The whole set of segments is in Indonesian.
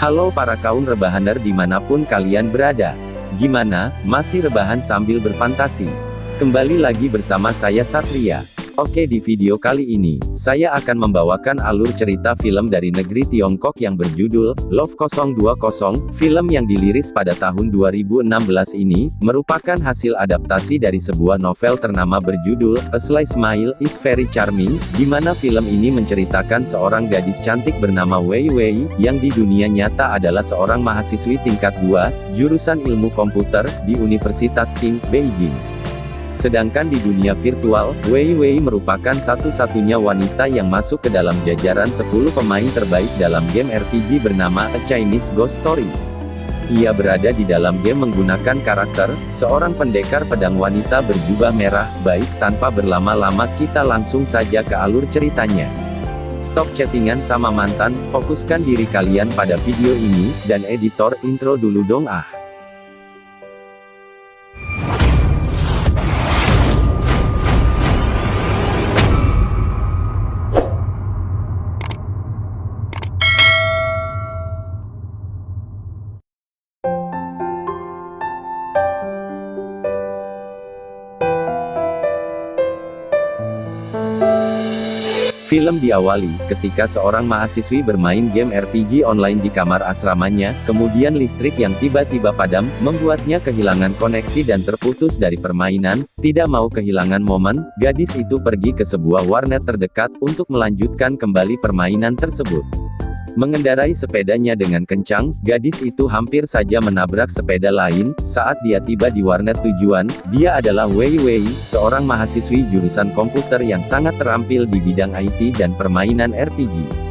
Halo para kaum rebahaner dimanapun kalian berada. Gimana, masih rebahan sambil berfantasi? Kembali lagi bersama saya Satria. Oke, di video kali ini, saya akan membawakan alur cerita film dari negeri Tiongkok yang berjudul Love 020. Film yang diliris pada tahun 2016 ini, merupakan hasil adaptasi dari sebuah novel ternama berjudul A Sly Smile is Very Charming, di mana film ini menceritakan seorang gadis cantik bernama Wei Wei, yang di dunia nyata adalah seorang mahasiswi tingkat 2, jurusan ilmu komputer, di Universitas King, Beijing. Sedangkan di dunia virtual, Wei Wei merupakan satu-satunya wanita yang masuk ke dalam jajaran 10 pemain terbaik dalam game RPG bernama A Chinese Ghost Story. Ia berada di dalam game menggunakan karakter, seorang pendekar pedang wanita berjubah merah. Baik, tanpa berlama-lama kita langsung saja ke alur ceritanya. Stop chattingan sama mantan, fokuskan diri kalian pada video ini, dan editor intro dulu dong ah. Film diawali, ketika seorang mahasiswi bermain game RPG online di kamar asramanya, kemudian listrik yang tiba-tiba padam, membuatnya kehilangan koneksi dan terputus dari permainan. Tidak mau kehilangan momen, gadis itu pergi ke sebuah warnet terdekat, untuk melanjutkan kembali permainan tersebut. Mengendarai sepedanya dengan kencang, gadis itu hampir saja menabrak sepeda lain. Saat dia tiba di warnet tujuan, dia adalah Wei Wei, seorang mahasiswi jurusan komputer yang sangat terampil di bidang IT dan permainan RPG.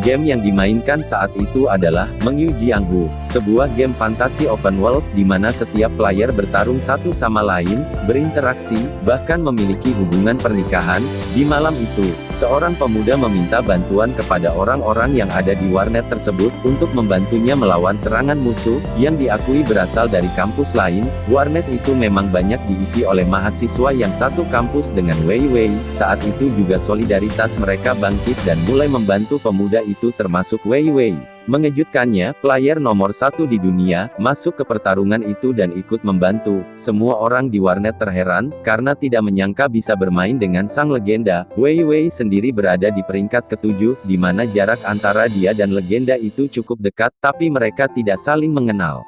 Game yang dimainkan saat itu adalah Mengyu Jianghu, sebuah game fantasi open world, di mana setiap player bertarung satu sama lain, berinteraksi, bahkan memiliki hubungan pernikahan. Di malam itu, seorang pemuda meminta bantuan kepada orang-orang yang ada di warnet tersebut, untuk membantunya melawan serangan musuh, yang diakui berasal dari kampus lain. Warnet itu memang banyak diisi oleh mahasiswa yang satu kampus dengan Wei Wei. Saat itu juga solidaritas mereka bangkit dan mulai membantu pemuda itu, termasuk Wei Wei. Mengejutkannya, player nomor 1 di dunia, masuk ke pertarungan itu dan ikut membantu. Semua orang di warnet terheran, karena tidak menyangka bisa bermain dengan sang legenda. Wei Wei sendiri berada di peringkat ke-7, di mana jarak antara dia dan legenda itu cukup dekat, tapi mereka tidak saling mengenal.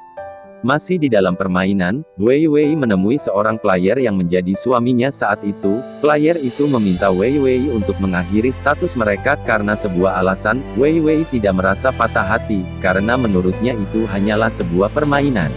Masih di dalam permainan, Wei Wei menemui seorang player yang menjadi suaminya saat itu. Player itu meminta Wei Wei untuk mengakhiri status mereka karena sebuah alasan. Wei Wei tidak merasa patah hati, karena menurutnya itu hanyalah sebuah permainan.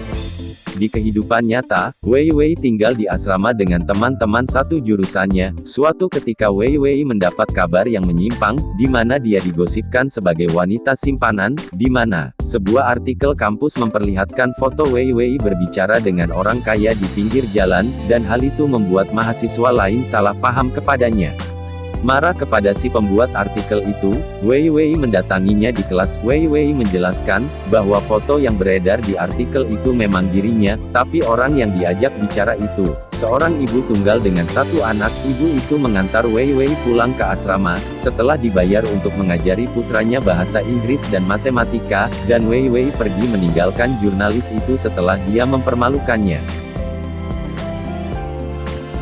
Di kehidupan nyata, Wei Wei tinggal di asrama dengan teman-teman satu jurusannya. Suatu ketika Wei Wei mendapat kabar yang menyimpang, di mana dia digosipkan sebagai wanita simpanan, di mana sebuah artikel kampus memperlihatkan foto Wei Wei berbicara dengan orang kaya di pinggir jalan, dan hal itu membuat mahasiswa lain salah paham kepadanya. Marah kepada si pembuat artikel itu, Wei Wei mendatanginya di kelas. Wei Wei menjelaskan, bahwa foto yang beredar di artikel itu memang dirinya, tapi orang yang diajak bicara itu, seorang ibu tunggal dengan satu anak. Ibu itu mengantar Wei Wei pulang ke asrama, setelah dibayar untuk mengajari putranya bahasa Inggris dan matematika, dan Wei Wei pergi meninggalkan jurnalis itu setelah dia mempermalukannya.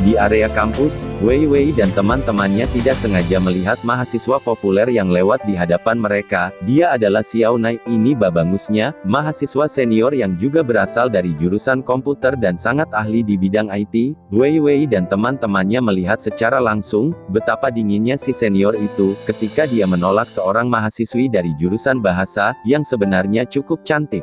Di area kampus, Wei Wei dan teman-temannya tidak sengaja melihat mahasiswa populer yang lewat di hadapan mereka. Dia adalah Xiao Nai, ini babangusnya, mahasiswa senior yang juga berasal dari jurusan komputer dan sangat ahli di bidang IT. Wei Wei dan teman-temannya melihat secara langsung, betapa dinginnya si senior itu, ketika dia menolak seorang mahasiswi dari jurusan bahasa, yang sebenarnya cukup cantik.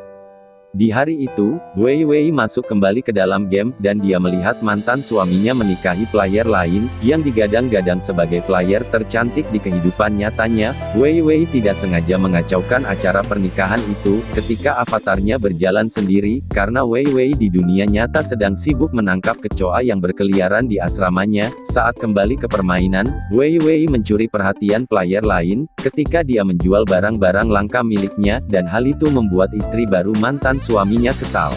Di hari itu, Wei Wei masuk kembali ke dalam game, dan dia melihat mantan suaminya menikahi player lain, yang digadang-gadang sebagai player tercantik di kehidupan nyatanya. Wei Wei tidak sengaja mengacaukan acara pernikahan itu, ketika avatarnya berjalan sendiri, karena Wei Wei di dunia nyata sedang sibuk menangkap kecoa yang berkeliaran di asramanya. Saat kembali ke permainan, Wei Wei mencuri perhatian player lain, ketika dia menjual barang-barang langka miliknya, dan hal itu membuat istri baru mantan suaminya kesal.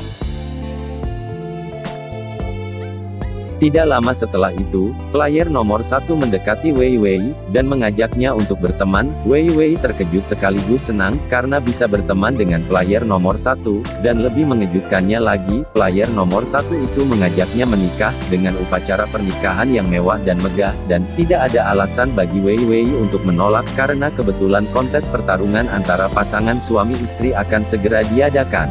Tidak lama setelah itu, player nomor 1 mendekati Wei Wei, dan mengajaknya untuk berteman. Wei Wei terkejut sekaligus senang, karena bisa berteman dengan player nomor 1, dan lebih mengejutkannya lagi, player nomor 1 itu mengajaknya menikah, dengan upacara pernikahan yang mewah dan megah, dan tidak ada alasan bagi Wei Wei untuk menolak karena kebetulan kontes pertarungan antara pasangan suami istri akan segera diadakan.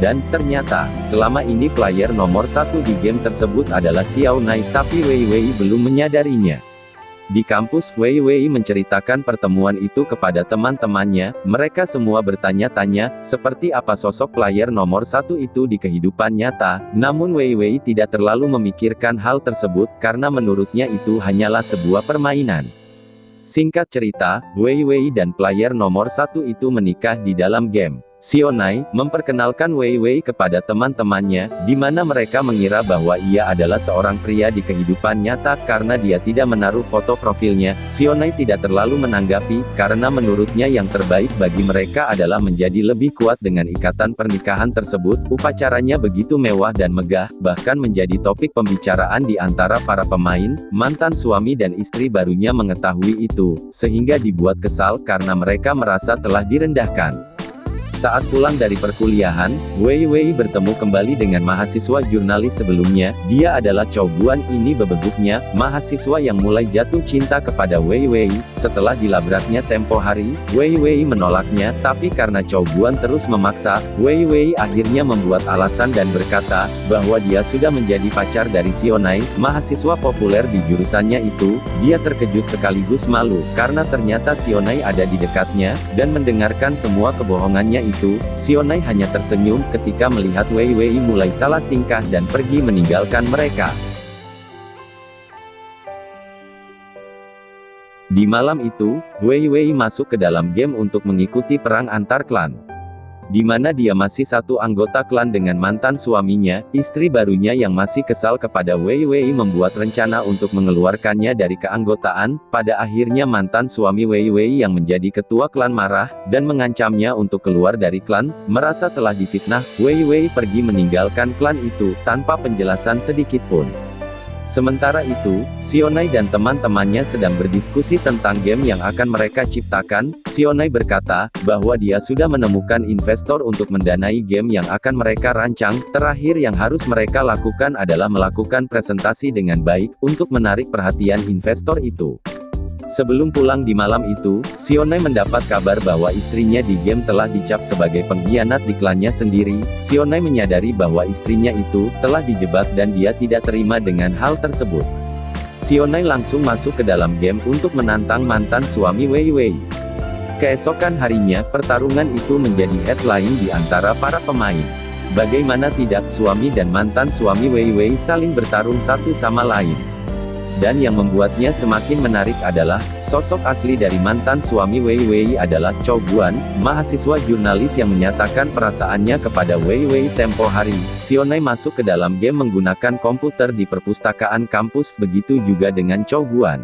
Dan, ternyata, selama ini player nomor 1 di game tersebut adalah Xiao Nai, tapi Wei Wei belum menyadarinya. Di kampus, Wei Wei menceritakan pertemuan itu kepada teman-temannya. Mereka semua bertanya-tanya, seperti apa sosok player nomor 1 itu di kehidupan nyata. Namun Wei Wei tidak terlalu memikirkan hal tersebut, karena menurutnya itu hanyalah sebuah permainan. Singkat cerita, Wei Wei dan player nomor 1 itu menikah di dalam game. Xiao Nai memperkenalkan Wei Wei kepada teman-temannya, di mana mereka mengira bahwa ia adalah seorang pria di kehidupan nyata karena dia tidak menaruh foto profilnya. Xiao Nai tidak terlalu menanggapi, karena menurutnya yang terbaik bagi mereka adalah menjadi lebih kuat dengan ikatan pernikahan tersebut. Upacaranya begitu mewah dan megah, bahkan menjadi topik pembicaraan di antara para pemain. Mantan suami dan istri barunya mengetahui itu, sehingga dibuat kesal karena mereka merasa telah direndahkan. Saat pulang dari perkuliahan, Wei Wei bertemu kembali dengan mahasiswa jurnalis sebelumnya. Dia adalah Chow Guan. Ini bebeguknya, mahasiswa yang mulai jatuh cinta kepada Wei Wei. Setelah dilabraknya tempo hari, Wei Wei menolaknya, tapi karena Chow Guan terus memaksa, Wei Wei akhirnya membuat alasan dan berkata, bahwa dia sudah menjadi pacar dari Xiao Nai, mahasiswa populer di jurusannya itu. Dia terkejut sekaligus malu, karena ternyata Xiao Nai ada di dekatnya, dan mendengarkan semua kebohongannya itu, Xiao Nai hanya tersenyum ketika melihat Wei Wei mulai salah tingkah dan pergi meninggalkan mereka. Di malam itu, Wei Wei masuk ke dalam game untuk mengikuti perang antar klan, di mana dia masih satu anggota klan dengan mantan suaminya. Istri barunya yang masih kesal kepada Wei Wei membuat rencana untuk mengeluarkannya dari keanggotaan. Pada akhirnya mantan suami Wei Wei yang menjadi ketua klan marah, dan mengancamnya untuk keluar dari klan. Merasa telah difitnah, Wei Wei pergi meninggalkan klan itu, tanpa penjelasan sedikit pun. Sementara itu, Xiao Nai dan teman-temannya sedang berdiskusi tentang game yang akan mereka ciptakan. Xiao Nai berkata, bahwa dia sudah menemukan investor untuk mendanai game yang akan mereka rancang. Terakhir yang harus mereka lakukan adalah melakukan presentasi dengan baik, untuk menarik perhatian investor itu. Sebelum pulang di malam itu, Xiao Nai mendapat kabar bahwa istrinya di game telah dicap sebagai pengkhianat di klannya sendiri. Xiao Nai menyadari bahwa istrinya itu telah dijebak dan dia tidak terima dengan hal tersebut. Xiao Nai langsung masuk ke dalam game untuk menantang mantan suami Wei Wei. Keesokan harinya, pertarungan itu menjadi headline di antara para pemain. Bagaimana tidak, suami dan mantan suami Wei Wei saling bertarung satu sama lain. Dan yang membuatnya semakin menarik adalah, sosok asli dari mantan suami Wei Wei adalah Chow Guan, mahasiswa jurnalis yang menyatakan perasaannya kepada Wei Wei tempo hari. Xiao Nai masuk ke dalam game menggunakan komputer di perpustakaan kampus, begitu juga dengan Chow Guan.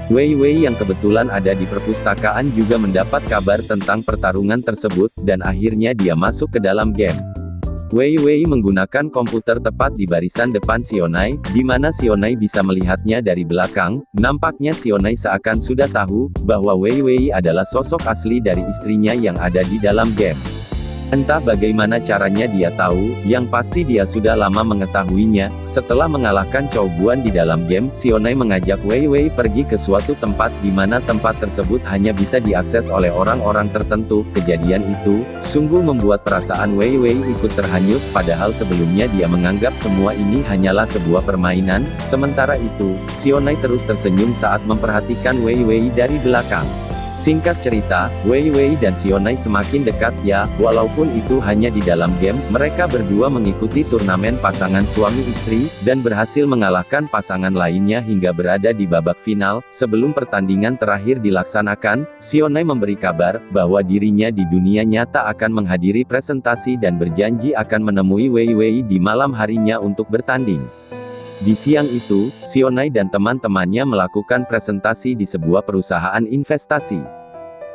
Wei Wei yang kebetulan ada di perpustakaan juga mendapat kabar tentang pertarungan tersebut, dan akhirnya dia masuk ke dalam game. Wei Wei menggunakan komputer tepat di barisan depan Xiao Nai, di mana Xiao Nai bisa melihatnya dari belakang. Nampaknya Xiao Nai seakan sudah tahu, bahwa Wei Wei adalah sosok asli dari istrinya yang ada di dalam game. Entah bagaimana caranya dia tahu, yang pasti dia sudah lama mengetahuinya. Setelah mengalahkan Chow Guan di dalam game, Xiao Nai mengajak Wei Wei pergi ke suatu tempat, di mana tempat tersebut hanya bisa diakses oleh orang-orang tertentu. Kejadian itu, sungguh membuat perasaan Wei Wei ikut terhanyut, padahal sebelumnya dia menganggap semua ini hanyalah sebuah permainan. Sementara itu, Xiao Nai terus tersenyum saat memperhatikan Wei Wei dari belakang. Singkat cerita, Wei Wei dan Sionai semakin dekat ya, walaupun itu hanya di dalam game. Mereka berdua mengikuti turnamen pasangan suami istri, dan berhasil mengalahkan pasangan lainnya hingga berada di babak final. Sebelum pertandingan terakhir dilaksanakan, Sionai memberi kabar, bahwa dirinya di dunia nyata akan menghadiri presentasi dan berjanji akan menemui Wei Wei di malam harinya untuk bertanding. Di siang itu, Sionai dan teman-temannya melakukan presentasi di sebuah perusahaan investasi.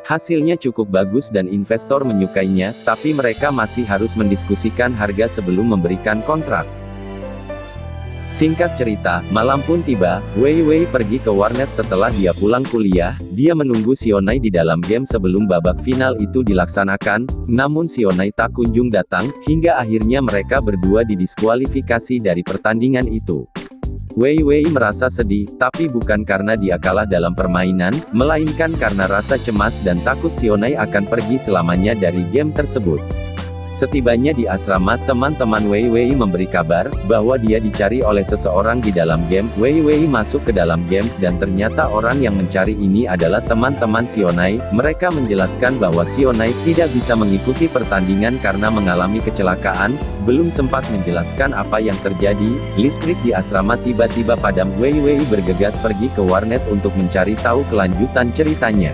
Hasilnya cukup bagus dan investor menyukainya, tapi mereka masih harus mendiskusikan harga sebelum memberikan kontrak. Singkat cerita, malam pun tiba. Wei Wei pergi ke warnet setelah dia pulang kuliah. Dia menunggu Sionai di dalam game sebelum babak final itu dilaksanakan, namun Sionai tak kunjung datang, hingga akhirnya mereka berdua didiskualifikasi dari pertandingan itu. Wei Wei merasa sedih, tapi bukan karena dia kalah dalam permainan, melainkan karena rasa cemas dan takut Sionai akan pergi selamanya dari game tersebut. Setibanya di asrama, teman-teman Wei Wei memberi kabar, bahwa dia dicari oleh seseorang di dalam game. Wei Wei masuk ke dalam game, dan ternyata orang yang mencari ini adalah teman-teman Sionai. Mereka menjelaskan bahwa Sionai tidak bisa mengikuti pertandingan karena mengalami kecelakaan. Belum sempat menjelaskan apa yang terjadi, listrik di asrama tiba-tiba padam. Wei Wei bergegas pergi ke warnet untuk mencari tahu kelanjutan ceritanya.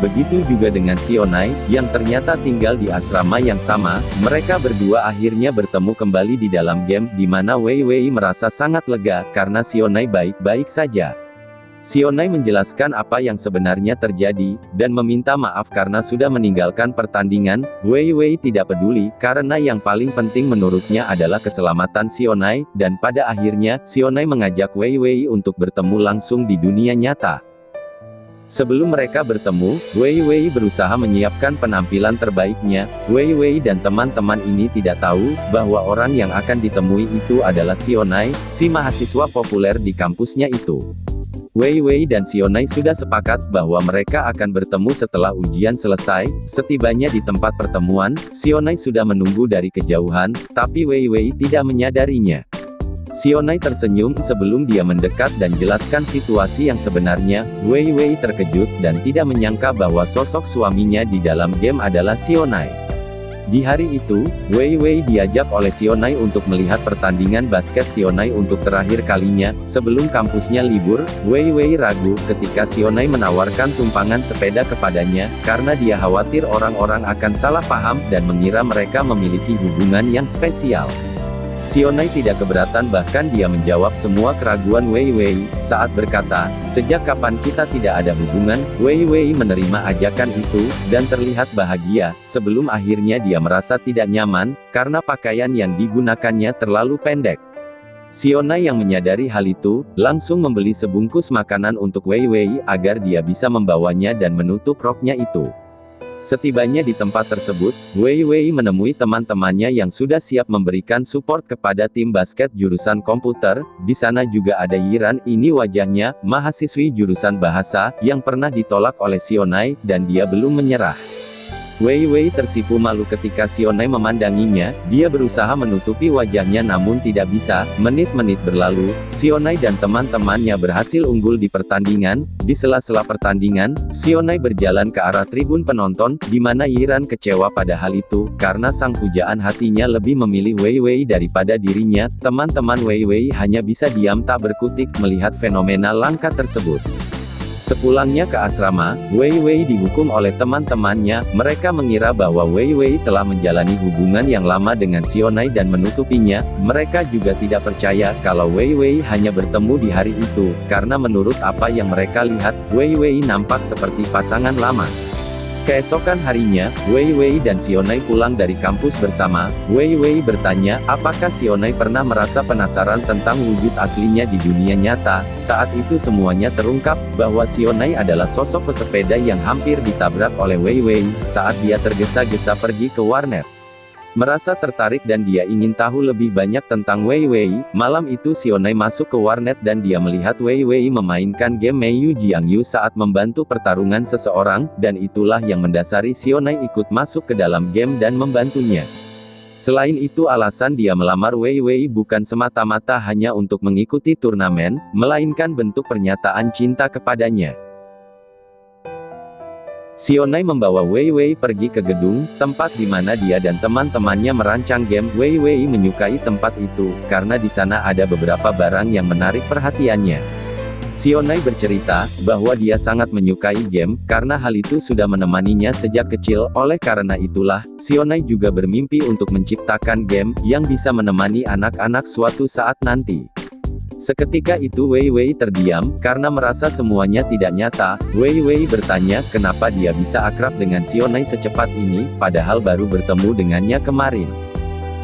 Begitu juga dengan Sionai, yang ternyata tinggal di asrama yang sama. Mereka berdua akhirnya bertemu kembali di dalam game, di mana Wei Wei merasa sangat lega, karena Sionai baik-baik saja. Sionai menjelaskan apa yang sebenarnya terjadi, dan meminta maaf karena sudah meninggalkan pertandingan. Wei Wei tidak peduli, karena yang paling penting menurutnya adalah keselamatan Sionai, dan pada akhirnya, Sionai mengajak Wei Wei untuk bertemu langsung di dunia nyata. Sebelum mereka bertemu, Wei Wei berusaha menyiapkan penampilan terbaiknya. Wei Wei dan teman-teman ini tidak tahu, bahwa orang yang akan ditemui itu adalah Sionai, si mahasiswa populer di kampusnya itu. Wei Wei dan Sionai sudah sepakat, bahwa mereka akan bertemu setelah ujian selesai. Setibanya di tempat pertemuan, Sionai sudah menunggu dari kejauhan, tapi Wei Wei tidak menyadarinya. Sionai tersenyum sebelum dia mendekat dan jelaskan situasi yang sebenarnya. Wei Wei terkejut dan tidak menyangka bahwa sosok suaminya di dalam game adalah Sionai. Di hari itu, Wei Wei diajak oleh Sionai untuk melihat pertandingan basket Sionai untuk terakhir kalinya. Sebelum kampusnya libur, Wei Wei ragu ketika Sionai menawarkan tumpangan sepeda kepadanya, karena dia khawatir orang-orang akan salah paham dan mengira mereka memiliki hubungan yang spesial. Sionai tidak keberatan, bahkan dia menjawab semua keraguan Wei Wei, saat berkata, "Sejak kapan kita tidak ada hubungan?" Wei Wei menerima ajakan itu, dan terlihat bahagia, sebelum akhirnya dia merasa tidak nyaman, karena pakaian yang digunakannya terlalu pendek. Sionai yang menyadari hal itu, langsung membeli sebungkus makanan untuk Wei Wei, agar dia bisa membawanya dan menutup roknya itu. Setibanya di tempat tersebut, Wei Wei menemui teman-temannya yang sudah siap memberikan support kepada tim basket jurusan komputer. Di sana juga ada Yiran, ini wajahnya, mahasiswi jurusan bahasa, yang pernah ditolak oleh Sionai, dan dia belum menyerah. Wei Wei tersipu malu ketika Sionai memandanginya. Dia berusaha menutupi wajahnya namun tidak bisa. Menit-menit berlalu, Sionai dan teman-temannya berhasil unggul di pertandingan. Di sela-sela pertandingan, Sionai berjalan ke arah tribun penonton, di mana Yiran kecewa pada hal itu, karena sang pujaan hatinya lebih memilih Wei Wei daripada dirinya. Teman-teman Wei Wei hanya bisa diam tak berkutik melihat fenomena langka tersebut. Sepulangnya ke asrama, Wei Wei dihukum oleh teman-temannya. Mereka mengira bahwa Wei Wei telah menjalani hubungan yang lama dengan Sionai dan menutupinya. Mereka juga tidak percaya kalau Wei Wei hanya bertemu di hari itu, karena menurut apa yang mereka lihat, Wei Wei nampak seperti pasangan lama. Keesokan harinya, Wei Wei dan Sionai pulang dari kampus bersama. Wei Wei bertanya, apakah Sionai pernah merasa penasaran tentang wujud aslinya di dunia nyata. Saat itu semuanya terungkap, bahwa Sionai adalah sosok pesepeda yang hampir ditabrak oleh Wei Wei, saat dia tergesa-gesa pergi ke warnet. Merasa tertarik dan dia ingin tahu lebih banyak tentang Wei Wei. Malam itu Sionai masuk ke warnet dan dia melihat Wei Wei memainkan game Meiyu Jiangyu saat membantu pertarungan seseorang, dan itulah yang mendasari Sionai ikut masuk ke dalam game dan membantunya. Selain itu alasan dia melamar Wei Wei bukan semata-mata hanya untuk mengikuti turnamen, melainkan bentuk pernyataan cinta kepadanya. Sionai membawa Wei Wei pergi ke gedung, tempat di mana dia dan teman-temannya merancang game. Wei Wei menyukai tempat itu, karena di sana ada beberapa barang yang menarik perhatiannya. Sionai bercerita, bahwa dia sangat menyukai game, karena hal itu sudah menemaninya sejak kecil. Oleh karena itulah, Sionai juga bermimpi untuk menciptakan game, yang bisa menemani anak-anak suatu saat nanti. Seketika itu Wei Wei terdiam, karena merasa semuanya tidak nyata. Wei Wei bertanya, kenapa dia bisa akrab dengan Sionai secepat ini, padahal baru bertemu dengannya kemarin.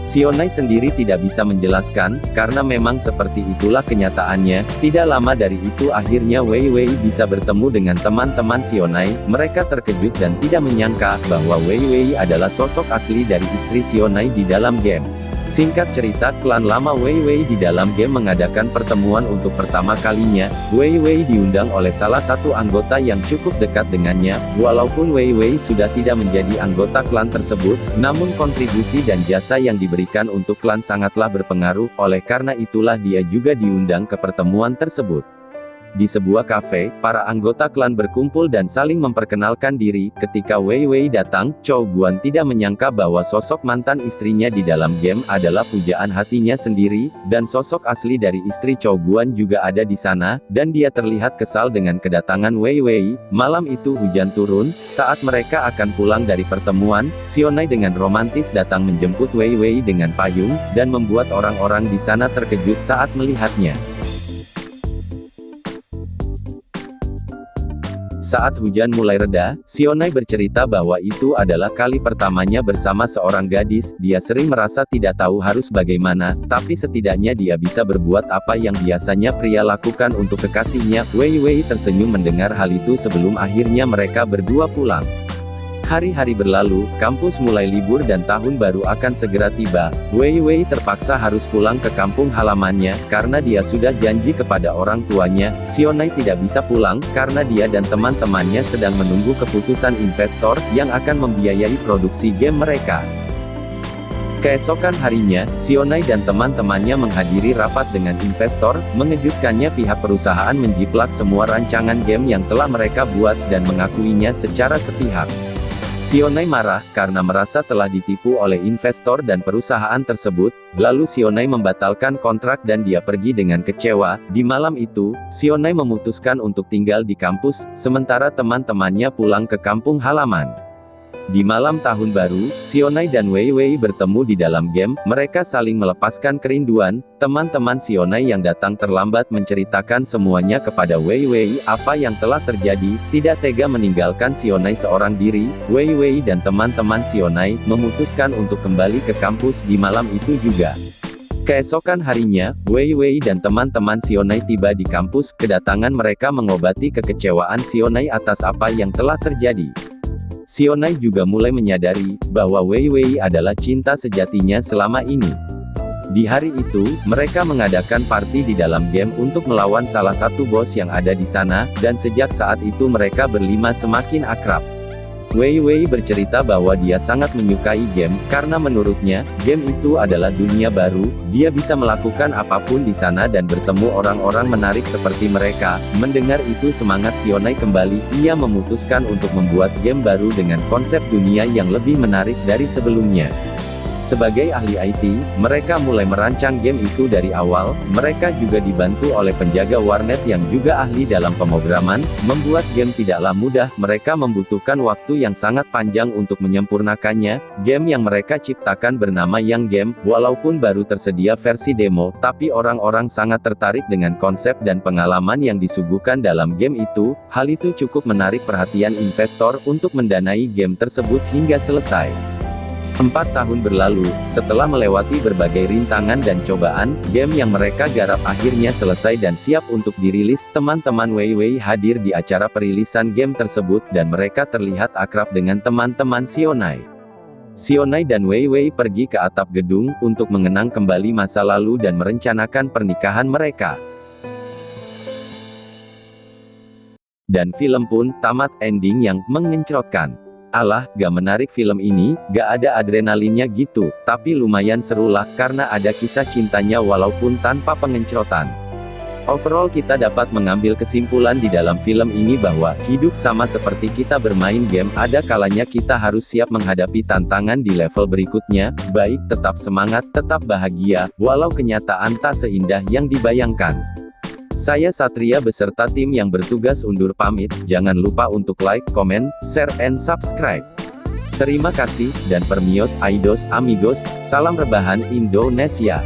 Sionai sendiri tidak bisa menjelaskan, karena memang seperti itulah kenyataannya. Tidak lama dari itu akhirnya Wei Wei bisa bertemu dengan teman-teman Sionai. Mereka terkejut dan tidak menyangka, bahwa Wei Wei adalah sosok asli dari istri Sionai di dalam game. Singkat cerita, klan lama Wei Wei di dalam game mengadakan pertemuan untuk pertama kalinya. Wei Wei diundang oleh salah satu anggota yang cukup dekat dengannya. Walaupun Wei Wei sudah tidak menjadi anggota klan tersebut, namun kontribusi dan jasa yang diberikan untuk klan sangatlah berpengaruh. Oleh karena itulah dia juga diundang ke pertemuan tersebut. Di sebuah kafe, para anggota klan berkumpul dan saling memperkenalkan diri. Ketika Wei Wei datang, Chow Guan tidak menyangka bahwa sosok mantan istrinya di dalam game adalah pujaan hatinya sendiri, dan sosok asli dari istri Chow Guan juga ada di sana, dan dia terlihat kesal dengan kedatangan Wei Wei. Malam itu hujan turun, saat mereka akan pulang dari pertemuan, Sionai dengan romantis datang menjemput Wei Wei dengan payung, dan membuat orang-orang di sana terkejut saat melihatnya. Saat hujan mulai reda, Sionai bercerita bahwa itu adalah kali pertamanya bersama seorang gadis. Dia sering merasa tidak tahu harus bagaimana, tapi setidaknya dia bisa berbuat apa yang biasanya pria lakukan untuk kekasihnya. Wei Wei tersenyum mendengar hal itu sebelum akhirnya mereka berdua pulang. Hari-hari berlalu, kampus mulai libur dan tahun baru akan segera tiba. Wei Wei terpaksa harus pulang ke kampung halamannya, karena dia sudah janji kepada orang tuanya. Sionai tidak bisa pulang, karena dia dan teman-temannya sedang menunggu keputusan investor, yang akan membiayai produksi game mereka. Keesokan harinya, Sionai dan teman-temannya menghadiri rapat dengan investor. Mengejutkannya, pihak perusahaan menjiplak semua rancangan game yang telah mereka buat, dan mengakuinya secara sepihak. Sionai marah, karena merasa telah ditipu oleh investor dan perusahaan tersebut. Lalu Sionai membatalkan kontrak dan dia pergi dengan kecewa. Di malam itu, Sionai memutuskan untuk tinggal di kampus, sementara teman-temannya pulang ke kampung halaman. Di malam tahun baru, Sionai dan Wei Wei bertemu di dalam game. Mereka saling melepaskan kerinduan. Teman-teman Sionai yang datang terlambat menceritakan semuanya kepada Wei Wei, apa yang telah terjadi. Tidak tega meninggalkan Sionai seorang diri, Wei Wei dan teman-teman Sionai memutuskan untuk kembali ke kampus di malam itu juga. Keesokan harinya, Wei Wei dan teman-teman Sionai tiba di kampus. Kedatangan mereka mengobati kekecewaan Sionai atas apa yang telah terjadi. Sionai juga mulai menyadari, bahwa Wei Wei adalah cinta sejatinya selama ini. Di hari itu, mereka mengadakan party di dalam game untuk melawan salah satu bos yang ada di sana, dan sejak saat itu mereka berlima semakin akrab. Wei Wei bercerita bahwa dia sangat menyukai game, karena menurutnya, game itu adalah dunia baru. Dia bisa melakukan apapun di sana dan bertemu orang-orang menarik seperti mereka. Mendengar itu semangat Sionai kembali. Ia memutuskan untuk membuat game baru dengan konsep dunia yang lebih menarik dari sebelumnya. Sebagai ahli IT, mereka mulai merancang game itu dari awal. Mereka juga dibantu oleh penjaga warnet yang juga ahli dalam pemrograman. Membuat game tidaklah mudah, mereka membutuhkan waktu yang sangat panjang untuk menyempurnakannya. Game yang mereka ciptakan bernama Yang Game. Walaupun baru tersedia versi demo, tapi orang-orang sangat tertarik dengan konsep dan pengalaman yang disuguhkan dalam game itu. Hal itu cukup menarik perhatian investor untuk mendanai game tersebut hingga selesai. 4 tahun berlalu, setelah melewati berbagai rintangan dan cobaan, game yang mereka garap akhirnya selesai dan siap untuk dirilis. Teman-teman Wei Wei hadir di acara perilisan game tersebut, dan mereka terlihat akrab dengan teman-teman Sionai. Sionai dan Wei Wei pergi ke atap gedung, untuk mengenang kembali masa lalu dan merencanakan pernikahan mereka. Dan film pun tamat ending yang mengencrotkan. Alah, gak menarik film ini, gak ada adrenalinnya gitu, tapi lumayan seru lah, karena ada kisah cintanya walaupun tanpa pengencrotan. Overall kita dapat mengambil kesimpulan di dalam film ini bahwa, hidup sama seperti kita bermain game, ada kalanya kita harus siap menghadapi tantangan di level berikutnya, baik tetap semangat, tetap bahagia, walau kenyataan tak seindah yang dibayangkan. Saya Satria beserta tim yang bertugas undur pamit, jangan lupa untuk like, comment, share, and subscribe. Terima kasih, dan permios aidos amigos, salam rebahan Indonesia.